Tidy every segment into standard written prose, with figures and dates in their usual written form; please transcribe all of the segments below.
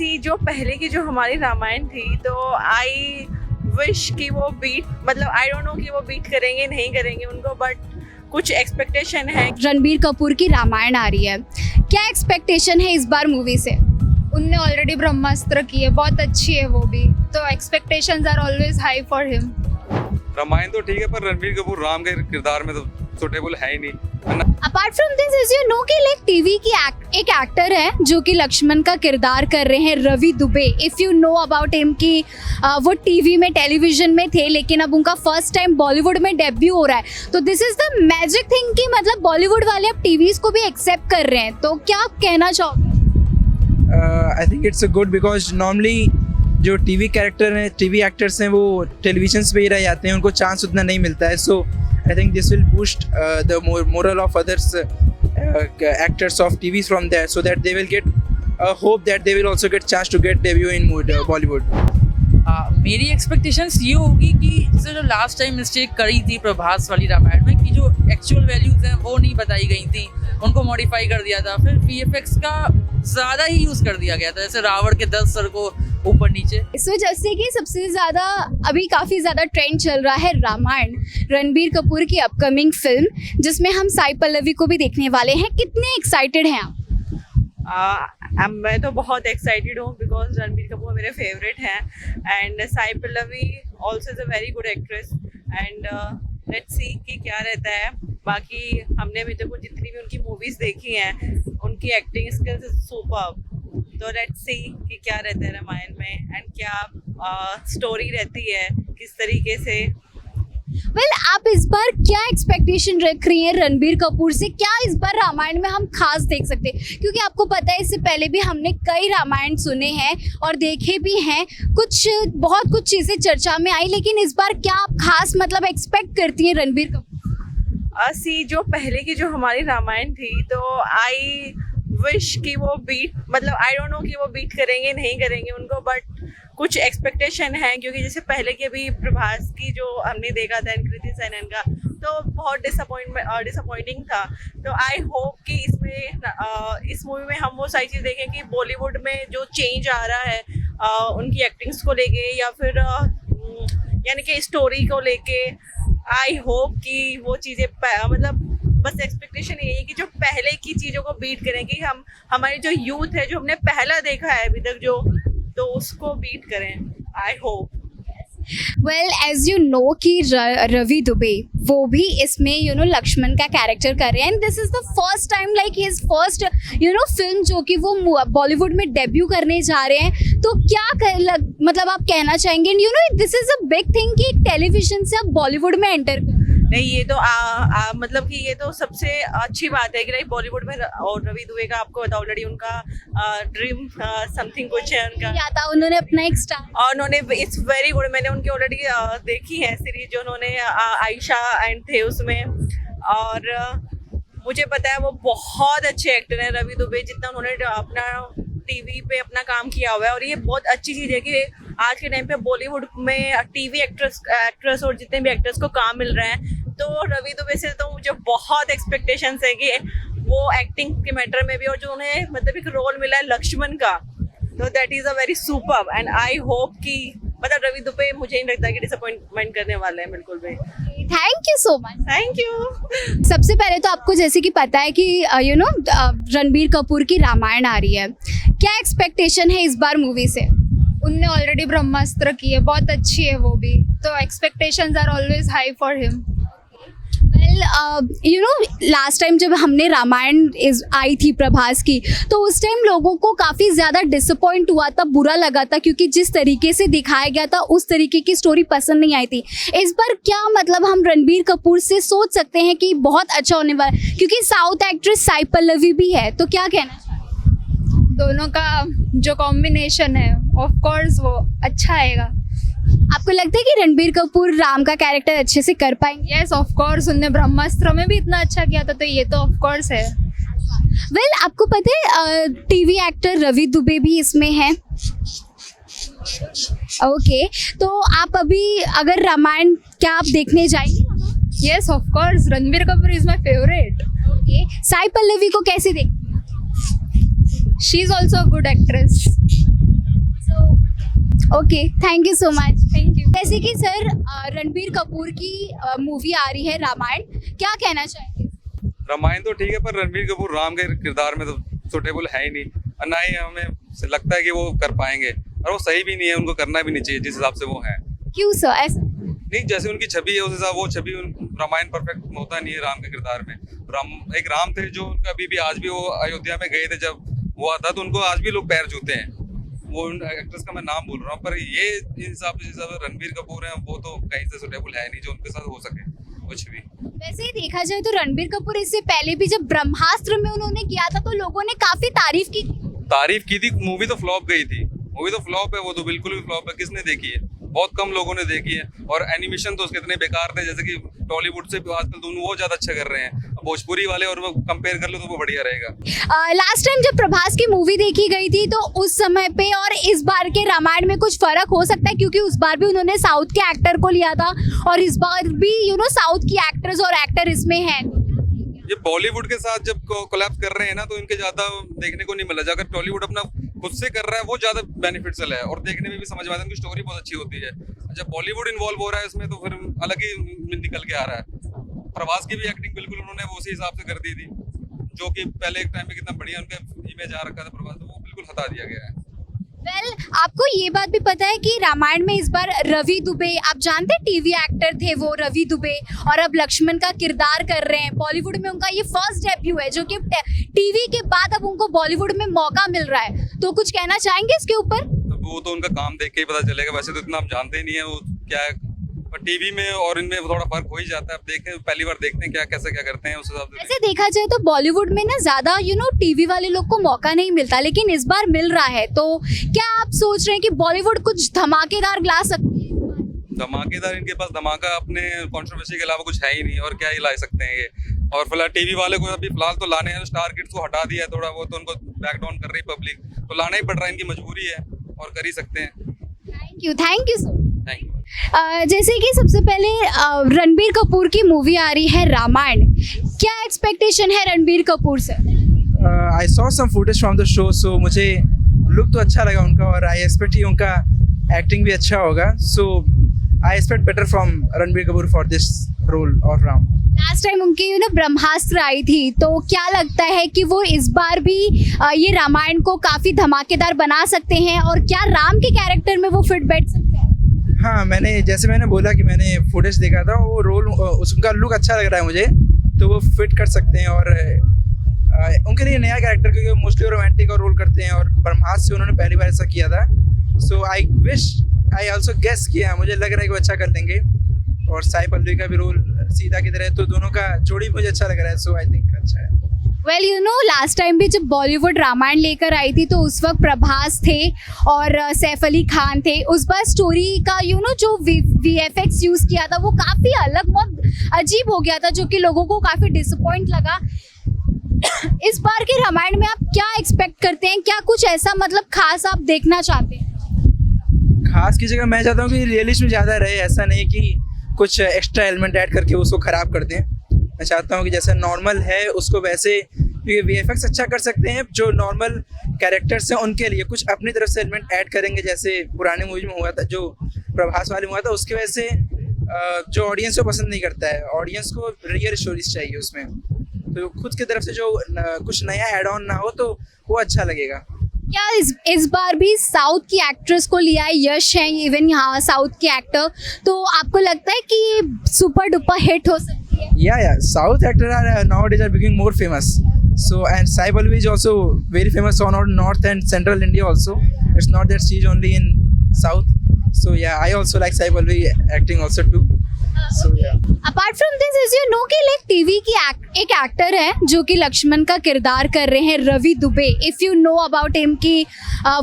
सी जो पहले की जो हमारी रामायण थी, तो आई विश कि वो बीट, मतलब आई डोंट नो कि वो बीट करेंगे नहीं करेंगे उनको, बट कुछ एक्सपेक्टेशन है। रणबीर कपूर की रामायण आ रही है, क्या एक्सपेक्टेशन है इस बार मूवी से? उनने ऑलरेडी ब्रह्मास्त्र की है, बहुत अच्छी है वो भी, तो expectations are always high for him. Ramayan तो ठीक है, पर रणबीर कपूर राम के किरदार में तो सुटेबल है ही नहीं। Apart from this, is you know कि लाइक टीवी की एक एक्टर है जो कि लक्ष्मण का किरदार कर रहे हैं, Ravi Dubey. If you know about him कि वो टीवी में टेलीविजन में थे, लेकिन अब उनका फर्स्ट टाइम बॉलीवुड में डेब्यू हो रहा है। तो this is the magic thing कि मतलब बॉलीवुड वाले अब टीवीज को भी एक्सेप्ट कर रहे हैं। तो क्या आप कहना चाहोगे? I think it's good because normally जो टीवी कैरेक्टर हैं, टीवी एक्टर्स हैं, वो टेलीविजन पे ही रह जाते हैं, उनको चांस उतना नहीं मिलता है। So I think this will boost the morale of others actors of TVs from there, so that they will get hope that they will also get chance to get debut in Bollywood. मेरी expectations ये होगी कि जैसे जो last time mistake करी थी प्रभास वाली रामायण में, कि जो एक्चुअल वैल्यूज हैं वो नहीं बताई गई थी, उनको मॉडिफाई कर दिया था, फिर VFX का ज़्यादा ही यूज़ कर दिया गया था, जैसे रावण के 10 सर को ऊपर नीचे। सो जैसे कि सबसे ज़्यादा अभी काफ़ी ज़्यादा ट्रेंड चल रहा है रामायण, रणबीर कपूर की अपकमिंग फिल्म, जिसमें हम साई पल्लवी को भी देखने वाले हैं। कितने एक्साइटेड हैं आप? मैं तो बहुत एक्साइटेड हूँ बिकॉज रणबीर कपूर मेरे फेवरेट हैं, and Sai Pallavi also is a very good actress, and let's see कि क्या रहता है। बाकी हमने अभी तक जितनी भी उनकी मूवीज़ देखी हैं, उनकी एक्टिंग स्किल्स इज सुपर्ब। तो लेट्स सी कि क्या रहता है रामायण में, एंड क्या स्टोरी रहती है, किस तरीके से। आप इस बार क्या एक्सपेक्टेशन रख रही हैं रणबीर कपूर से? क्या इस बार रामायण में हम खास देख सकते हैं? क्योंकि आपको पता है इससे पहले भी हमने कई रामायण सुने हैं और देखे भी हैं, बहुत कुछ चीज़ें चर्चा में आई, लेकिन इस बार क्या आप खास मतलब एक्सपेक्ट करती हैं रणबीर कपूर? सी जो पहले की जो हमारी रामायण थी, तो आई विश कि वो बीट, मतलब आई डोंट नो कि वो बीट करेंगे नहीं करेंगे उनको, बट कुछ एक्सपेक्टेशन है। क्योंकि जैसे पहले की अभी प्रभास की जो हमने देखा था, कृति सेनन का, तो बहुत डिसअपॉइंटिंग था। तो आई होप कि इस मूवी में हम वो सारी चीज़ देखें कि बॉलीवुड में जो चेंज आ रहा है उनकी एक्टिंग्स को लेके, या फिर यानी कि स्टोरी को लेके। आई होप कि वो चीज़ें मतलब बस एक्सपेक्टेशन यही है कि जो पहले की चीज़ों को बीट करें, कि हम हमारी जो यूथ है, जो हमने पहला देखा है अभी तक जो, तो उसको बीट करें। I hope. Well as you know कि रवि दुबे वो भी इसमें लक्ष्मण का कैरेक्टर कर रहे हैं, and this is the first time like his first film जो कि वो बॉलीवुड में डेब्यू करने जा रहे हैं। तो क्या मतलब आप कहना चाहेंगे, this is a big thing कि टेलीविजन से आप बॉलीवुड में एंटर कर? नहीं, ये तो मतलब कि ये तो सबसे अच्छी बात है कि लाइक बॉलीवुड में, और रवि दुबे का आपको पता ऑलरेडी उनका ड्रीम समथिंग कुछ है उनका, क्या था, उन्होंने अपना एक स्टार, और उन्होंने इट्स वेरी गुड, मैंने उनकी ऑलरेडी देखी है सीरीज जो उन्होंने आयशा एंड थे उसमें, और मुझे पता है वो बहुत अच्छे एक्टर हैं रवि दुबे, जितना उन्होंने अपना टीवी पे अपना काम किया हुआ है। और ये बहुत अच्छी चीज़ है कि आज के टाइम पे बॉलीवुड में टीवी एक्ट्रेस और जितने भी एक्टर्स को काम मिल रहे हैं, तो रवि दुबे से तो मुझे बहुत एक्सपेक्टेशंस है कि वो एक्टिंग के मैटर में भी, और जो उन्हें मतलब एक रोल मिला है लक्ष्मण का, तो that is a very superb, and I hope कि मतलब रवि दुबे मुझे नहीं लगता कि डिसअपॉइंटमेंट करने वाले हैं बिल्कुल भी। Thank you so much. Thank you. सबसे पहले तो आपको जैसे कि पता है कि रणबीर कपूर की रामायण आ रही है, क्या एक्सपेक्टेशन है इस बार मूवी से? उनने ऑलरेडी ब्रह्मास्त्र की है, बहुत अच्छी है वो भी, तो expectations are always high for him. Last time जब हमने रामायण आई थी प्रभास की, तो उस टाइम लोगों को काफ़ी ज़्यादा डिसअपॉइंट हुआ था, बुरा लगा था, क्योंकि जिस तरीके से दिखाया गया था उस तरीके की स्टोरी पसंद नहीं आई थी। इस बार क्या मतलब हम रणबीर कपूर से सोच सकते हैं कि बहुत अच्छा होने वाला है, क्योंकि साउथ एक्ट्रेस साई पल्लवी भी है, तो क्या कहना चाहिए? दोनों का जो कॉम्बिनेशन है ऑफ कोर्स वो अच्छा आएगा। आपको लगता है कि रणबीर कपूर राम का कैरेक्टर अच्छे से कर पाएंगे? यस ऑफ कोर्स, उनने ब्रह्मास्त्र में भी इतना अच्छा किया था, तो ये तो ऑफ कोर्स है। वेल आपको पता है टीवी एक्टर रवि दुबे भी इसमें है। ओके, तो आप अभी अगर रामायण क्या आप देखने जाएंगे? Yes of course, Ranbir Kapoor is my favourite. Okay, Sai Pallavi को कैसे देखते हैं? She is also a good actress. Okay, thank you so much. Thank you. जैसे कि सर रणबीर कपूर की मूवी आ रही है रामायण, क्या कहना चाहेंगे? रामायण तो ठीक है पर रणबीर कपूर राम के किरदार में तो सुटेबल है ही नहीं, और ना ही हमें लगता है कि वो कर पाएंगे, और वो सही भी नहीं है, उनको करना भी नहीं चाहिए जिस हिसाब से वो हैं। क्यों सर ऐसा? नहीं, जैसे उनकी छवि है उस हिसाब वो छवि रामायण परफेक्ट होता नहीं है राम के किरदार में। एक राम थे जो उनका अभी भी आज भी वो अयोध्या में गए थे जब वो आता तो उनको आज भी लोग पैर छूते हैं। वो एक्ट्रेस का मैं नाम बोल रहा हूँ, पर ये इस हिसाब से जिस रणबीर कपूर हैं वो तो कहीं से सुटेबल है नहीं जो उनके साथ हो सके कुछ भी। वैसे ही देखा जाए तो रणबीर कपूर इससे पहले भी जब ब्रह्मास्त्र में उन्होंने किया था तो लोगों ने काफी तारीफ की थी। मूवी तो फ्लॉप गई थी, मूवी तो फ्लॉप है, वो तो बिल्कुल भी फ्लॉप है। किसने देखी है? बहुत कम लोगों ने देखी है, और एनिमेशन तो उसके इतने बेकार थे, जैसे कि टॉलीवुड से आजकल दोनों वो ज्यादा अच्छा कर रहे हैं। भोजपुरी वाले और वो कंपेयर कर लो तो वो बढ़िया रहेगा। लास्ट टाइम जब प्रभास की मूवी देखी गई थी तो उस समय पे और इस बार के रामायण में कुछ फर्क हो सकता है, क्योंकि उस बार भी उन्होंने साउथ के एक्टर को लिया था और इस बार भी साउथ की एक्ट्रेस और एक्टर इसमें हैं। ये बॉलीवुड के साथ जब कोलैप्स कर रहे हैं ना तो इनके ज्यादा देखने को नहीं मिला। अगर टॉलीवुड अपना खुद से कर रहा है वो ज्यादा बेनिफिशियल है और देखने में भी समझ में आता है, उनकी स्टोरी बहुत अच्छी होती है। जब बॉलीवुड इन्वॉल्व हो रहा है इसमें तो फिर अलग ही निकल के आ रहा है। प्रभास की भी एक्टिंग बिल्कुल उन्होंने उसी हिसाब से कर दी थी, जो कि पहले एक टाइम में कितना बढ़िया उनका इमेज आ रखा था प्रभास, तो वो बिल्कुल हटा दिया गया है। आपको ये बात भी पता है कि रामायण में इस बार रवि दुबे, आप जानते हैं टीवी एक्टर थे वो रवि दुबे, और अब लक्ष्मण का किरदार कर रहे हैं। बॉलीवुड में उनका ये फर्स्ट डेब्यू है, जो कि टीवी के बाद अब उनको बॉलीवुड में मौका मिल रहा है। तो कुछ कहना चाहेंगे इसके ऊपर? वो तो उनका काम देख के ही पता चलेगा, वैसे तो इतना हम जानते ही नहीं है वो क्या है, पर टीवी में और इनमें थोड़ा फर्क हो ही जाता है। अब देखें, पहली बार देखते हैं क्या कैसे क्या करते हैं, उस हिसाब से। ऐसे देखा जाए तो बॉलीवुड में ना ज्यादा टीवी वाले लोग को मौका नहीं मिलता, लेकिन इस बार मिल रहा है। तो क्या आप सोच रहे हैं कि बॉलीवुड कुछ धमाकेदार ला सकती है? धमाकेदार, इनके पास धमाका अपने कंट्रोवर्सी के अलावा कुछ है ही नहीं, और क्या ही ला सकते हैं ये। और फिलहाल टीवी वाले को अभी फिलहाल तो लाने हैं, स्टार किड्स को हटा दिया है थोड़ा, वो तो उनको बैक डाउन कर रही पब्लिक, तो लाना ही पड़ रहा है, इनकी मजबूरी है और कर ही सकते हैं। Thank you sir. Thank you. जैसे कि सबसे पहले रणबीर कपूर की मूवी आ रही है रामायण, क्या एक्सपेक्टेशन है रणबीर कपूर से? I saw some footage from the show, so मुझे लुक तो अच्छा लगा उनका, और आई एक्सपेक्ट कि उनका एक्टिंग भी अच्छा होगा। So I expect better from Ranbir Kapoor for this role of Ram. Last time उनकी ब्रह्मास्त्र आई थी, तो क्या लगता है कि वो इस बार भी ये रामायण को काफी धमाकेदार बना सकते हैं, और क्या राम के कैरेक्टर में वो फिट बैठ सकते हैं? हाँ, मैंने बोला कि मैंने फुटेज देखा था, वो रोल उसका लुक अच्छा लग रहा है मुझे, तो वो फिट कर सकते हैं। और उनके लिए नया कैरेक्टर, क्योंकि मोस्टली रोमांटिक और रोल करते हैं, और ब्रह्मास्त्र से उन्होंने पहली बार ऐसा किया था। सो आई ऑल्सो गेस किया, मुझे लग रहा है कि वो अच्छा कर लेंगे। और साई पल्लवी का भी रोल सीता की तरह है, तो दोनों का जोड़ी मुझे अच्छा लग रहा है। सो आई थिंक अच्छा है। वेल लास्ट टाइम भी जब बॉलीवुड रामायण लेकर आई थी तो उस वक्त प्रभास थे और सैफ अली खान थे। उस बार स्टोरी का जो VFX यूज़ किया था वो काफ़ी अलग, बहुत अजीब हो गया था, जो कि लोगों को काफ़ी डिसअपॉइंट लगा। इस बार के रामायण में आप क्या एक्सपेक्ट करते हैं? क्या कुछ ऐसा खास आप देखना चाहते हैं? खास की जगह मैं चाहता हूँ कि रियलिस्म ज़्यादा रहे, ऐसा नहीं कि कुछ एक्स्ट्रा एलिमेंट ऐड करके उसको ख़राब कर दें। मैं चाहता हूँ कि जैसा नॉर्मल है उसको वैसे, क्योंकि VFX अच्छा कर सकते हैं, जो नॉर्मल कैरेक्टर्स हैं उनके लिए कुछ अपनी तरफ से एलिमेंट ऐड करेंगे, जैसे पुराने मूवी में हुआ था, जो प्रभास वाले में हुआ था। उसकी वजह से जो ऑडियंस को पसंद नहीं करता है, ऑडियंस को रियल स्टोरीज चाहिए उसमें, तो खुद की तरफ से जो कुछ नया ऐड ऑन ना हो तो वो अच्छा लगेगा। क्या इस बार भी साउथ की एक्ट्रेस को लिया है, यश है इवन यहाँ साउथ के एक्टर, तो आपको लगता है कि ये सुपर डुपर हिट हो सकती है? Yeah, South actors are nowadays are becoming more famous. So and Sai Pallavi is also very famous on North and Central India also. It's not that she's only in South. So yeah, I also like Sai Pallavi acting also too. So yeah. Apart from this is कि TV की एक actor है जो कि लक्ष्मण का किरदार कर रहे हैं, Ravi Dubey. If you know about him कि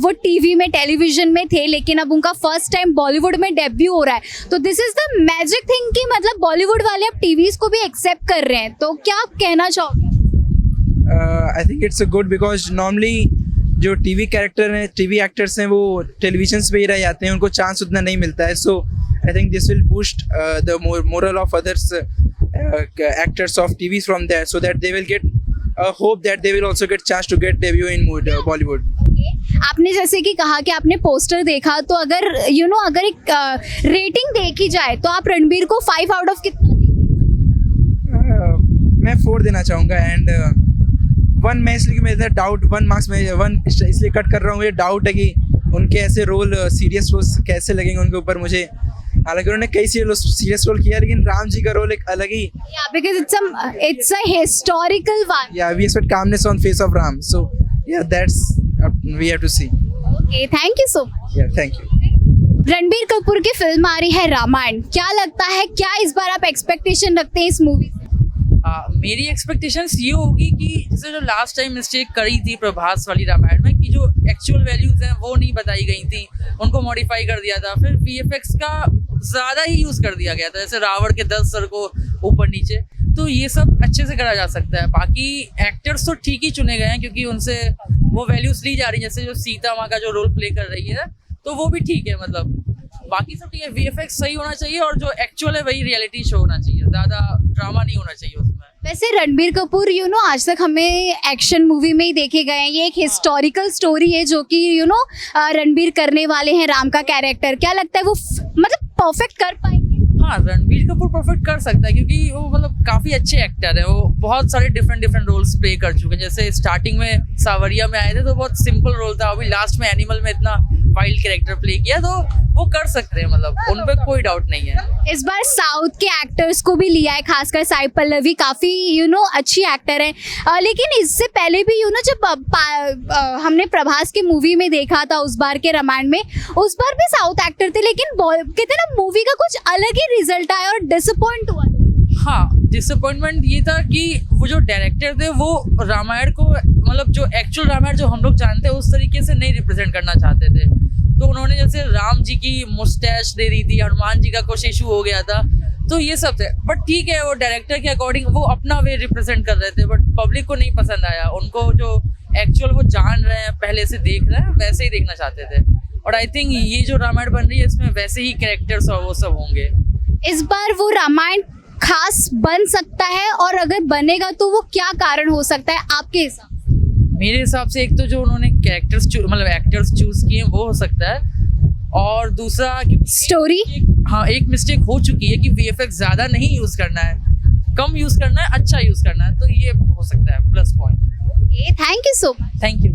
वो टीवी में, टेलीविजन में थे, लेकिन अब उनका फर्स्ट टाइम बॉलीवुड में डेब्यू हो रहा है। तो this is the magic thing कि बॉलीवुड वाले अब टीवीज को भी एक्सेप्ट कर रहे हैं। तो क्या आप कहना चाहोगे? I think it's good, because normally जो टीवी कैरेक्टर हैं, टीवी एक्टर्स हैं, वो टेलीविजन पे ही रह जाते हैं, उनको चांस उतना नहीं मिलता है। सो I think this will boost the moral of others actors of TVs from there, so that they will get a hope that they will also get chance to get debut in Bollywood. आपने जैसे कि कहा कि आपने poster देखा, तो अगर अगर एक रेटिंग देखी जाए तो आप रणबीर को 5 आउट ऑफ कितना देंगे? मैं 4 देना चाहूँगा एंड 1 मैं इसलिए मेरा डाउट 1 मार्क्स में 1 इसलिए कट कर रहा हूँ, ये डाउट है कि उनके ऐसे रोल सीरियस रोल्स कैसे लगेंगे उनके ऊपर मुझे। हालांकि उन्होंने कई सीरियस रोल किया, लेकिन राम जी का रोल एक अलग ही, because it's a historical one. yeah, we expect calmness on face of Ram, so yeah, that's we have to see. Okay, thank you so much. Yeah, thank you. Ranbir Kapoor की film आ रही है रामायण, क्या लगता है, क्या इस बार आप एक्सपेक्टेशन रखते हैं इस मूवी से? मेरी एक्सपेक्टेशंस ये होगी कि जैसे जो लास्ट टाइम मिस्टेक करी थी प्रभास वाली रामायण में, कि जो एक्चुअल वैल्यूज हैं वो नहीं बताई गई थी, उनको मॉडिफाई कर दिया था, फिर वीएफएक्स का ज़्यादा ही यूज़ कर दिया गया था, जैसे रावण के 10 सर को ऊपर नीचे, तो ये सब अच्छे से करा जा सकता है। बाकी एक्टर्स तो ठीक ही चुने गए हैं क्योंकि उनसे वो वैल्यूज ली जा रही है, जैसे जो सीता माँ का जो रोल प्ले कर रही है तो वो भी ठीक है, मतलब बाकी सब ठीक है। वीएफएक्स सही होना चाहिए और जो एक्चुअल है वही रियलिटी शो होना चाहिए, ज़्यादा ड्रामा नहीं होना चाहिए उसमें। वैसे रणबीर कपूर आज तक हमें एक्शन मूवी में ही देखे गए हैं, ये एक हिस्टोरिकल स्टोरी है जो कि रणबीर करने वाले हैं राम का कैरेक्टर। क्या लगता है वो मतलब परफेक्ट कर पाएंगे? हाँ, रणबीर कपूर परफेक्ट कर सकता है क्योंकि वो मतलब काफी अच्छे एक्टर है, वो बहुत सारे डिफरेंट रोल्स प्ले कर चुके हैं। जैसे स्टार्टिंग में सावरिया में आए थे तो बहुत सिंपल रोल था, अभी लास्ट में एनिमल में इतना वाइल्ड कैरेक्टर प्ले किया, तो वो कर सकते हैं, मतलब उन पर कोई डाउट नहीं है। इस बार साउथ के एक्टर्स को भी लिया है, खासकर साई पल्लवी काफी अच्छी एक्टर है, लेकिन इससे पहले भी जब हमने प्रभास की मूवी में देखा था उस बार के रामायण में, उस बार भी साउथ एक्टर थे, लेकिन कहते ना मूवी का कुछ अलग ही रिजल्ट आया और डिसअपॉइंट हुआ। हाँ, डिसअपॉइंटमेंट ये था कि वो जो डायरेक्टर थे वो रामायण को, मतलब जो एक्चुअल रामायण जो हम लोग जानते हैं उस तरीके से नहीं रिप्रेजेंट करना चाहते थे, तो उन्होंने जैसे राम जी की मुस्टैच दे दी थी, हनुमान जी का कुछ इशू हो गया था, तो ये सब थे। बट ठीक है, वो डायरेक्टर के अकॉर्डिंग वो अपना वे रिप्रेजेंट कर रहे थे, बट पब्लिक को नहीं पसंद आया। उनको जो एक्चुअल वो जान रहे हैं, पहले से देख रहे हैं, वैसे ही देखना चाहते थे। और आई थिंक ये जो रामायण बन रही है इसमें वैसे ही कैरेक्टर्स और वो सब होंगे। इस बार वो रामायण खास बन सकता है, और अगर बनेगा तो वो क्या कारण हो सकता है आपके हिसाब से? मेरे हिसाब से एक तो जो उन्होंने कैरेक्टर्स मतलब एक्टर्स चूज किए वो हो सकता है, और दूसरा स्टोरी। हाँ, एक मिस्टेक हो चुकी है कि वीएफएक्स ज्यादा नहीं यूज करना है, कम यूज करना है, अच्छा यूज करना है, तो ये हो सकता है plus point. Thank you so much. Thank you.